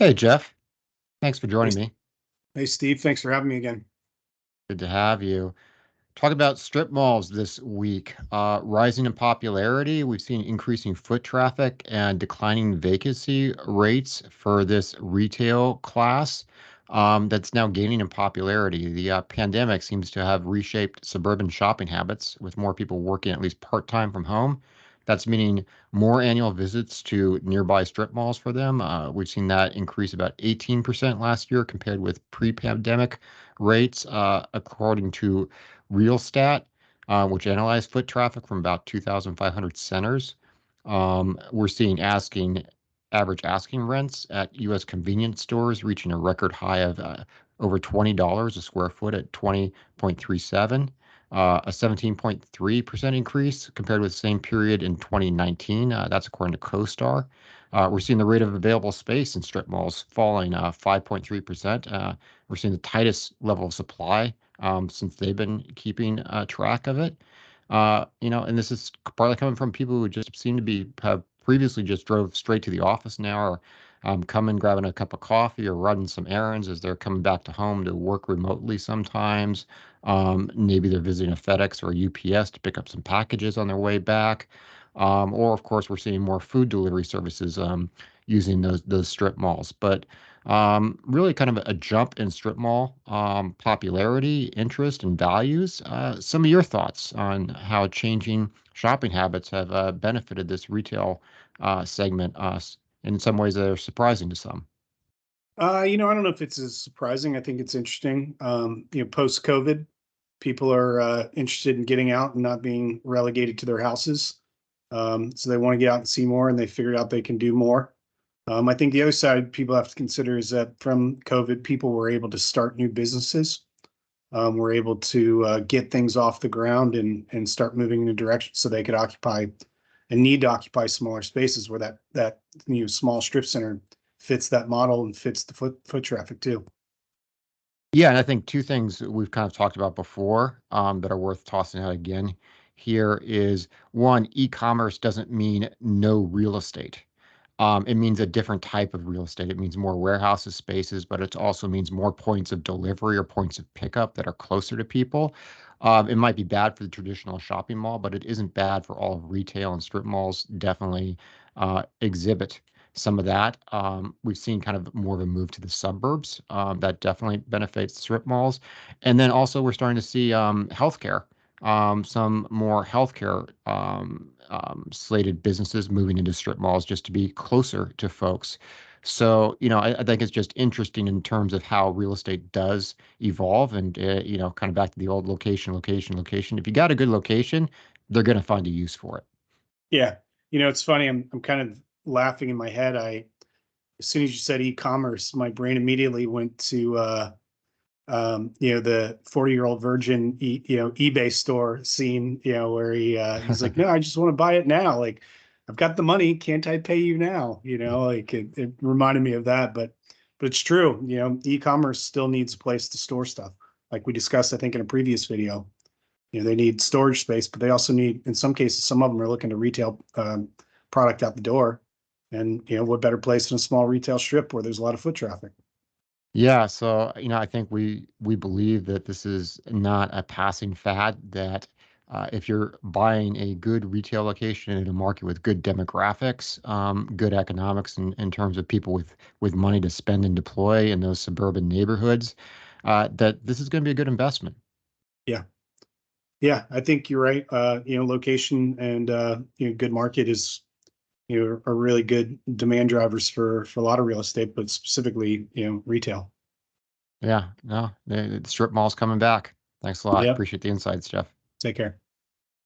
Hey, Jeff. Thanks for Hey, joining me. hey, Steve, thanks for having me again. Good to have you. Talk about strip malls this week. Rising in popularity. We've seen increasing foot traffic and declining vacancy rates for this retail class that's now gaining in popularity. The pandemic seems to have reshaped suburban shopping habits with more people working at least part-time from home. That's meaning more annual visits to nearby strip malls for them. We've seen that increase about 18% last year compared with pre-pandemic rates, according to RealStat, which analyzed foot traffic from about 2,500 centers. We're seeing average asking rents at U.S. convenience stores reaching a record high of over $20 a square foot at 20.37, a 17.3% increase compared with the same period in 2019. That's according to CoStar. We're seeing the rate of available space in strip malls falling 5.3%. We're seeing the tightest level of supply since they've been keeping track of it. And this is partly coming from people who just seem to have previously just drove straight to the office now, or coming, grabbing a cup of coffee or running some errands as they're coming back to home to work remotely sometimes. Maybe they're visiting a FedEx or a UPS to pick up some packages on their way back. Or of course, we're seeing more food delivery services using those strip malls. But really kind of a jump in strip mall popularity, interest, and values. Some of your thoughts on how changing shopping habits have benefited this retail segment in some ways that are surprising to some. I don't know if it's as surprising. I think it's interesting. Post-COVID, people are interested in getting out and not being relegated to their houses. So they want to get out and see more, and they figured out they can do more. I think the other side people have to consider is that from COVID, people were able to start new businesses. Were able to get things off the ground and start moving in a direction so they could occupy and need to occupy smaller spaces where that small strip center fits that model and fits the foot traffic too. Yeah, and I think two things that we've kind of talked about before that are worth tossing out again here is one, e-commerce doesn't mean no real estate. It means a different type of real estate. It means more warehouses, spaces, but it also means more points of delivery or points of pickup that are closer to people. It might be bad for the traditional shopping mall, but it isn't bad for all of retail, and strip malls definitely exhibit some of that. We've seen kind of more of a move to the suburbs that definitely benefits strip malls. And then also we're starting to see healthcare, some more healthcare slated businesses moving into strip malls just to be closer to folks. So, I think it's just interesting in terms of how real estate does evolve and, kind of back to the old location, location, location. If you got a good location, they're going to find a use for it. Yeah, it's funny. I'm kind of laughing in my head. As soon as you said e-commerce, my brain immediately went to the 40-year-old virgin, eBay store scene, where he's like, no, I just want to buy it now. Like, I've got the money. Can't I pay you now? Like it reminded me of that, but it's true. E-commerce still needs a place to store stuff. Like we discussed, I think in a previous video, they need storage space, but they also need, in some cases, some of them are looking to retail product out the door. And, what better place than a small retail strip where there's a lot of foot traffic? Yeah, so I think we believe that this is not a passing fad, that if you're buying a good retail location in a market with good demographics, good economics in terms of people with money to spend and deploy in those suburban neighborhoods, that this is going to be a good investment. Yeah. Yeah, I think you're right. Location and good market is are really good demand drivers for a lot of real estate, but specifically retail. Yeah, no, the strip mall's coming back. Thanks a lot. Yep. Appreciate the insights, Jeff. Take care.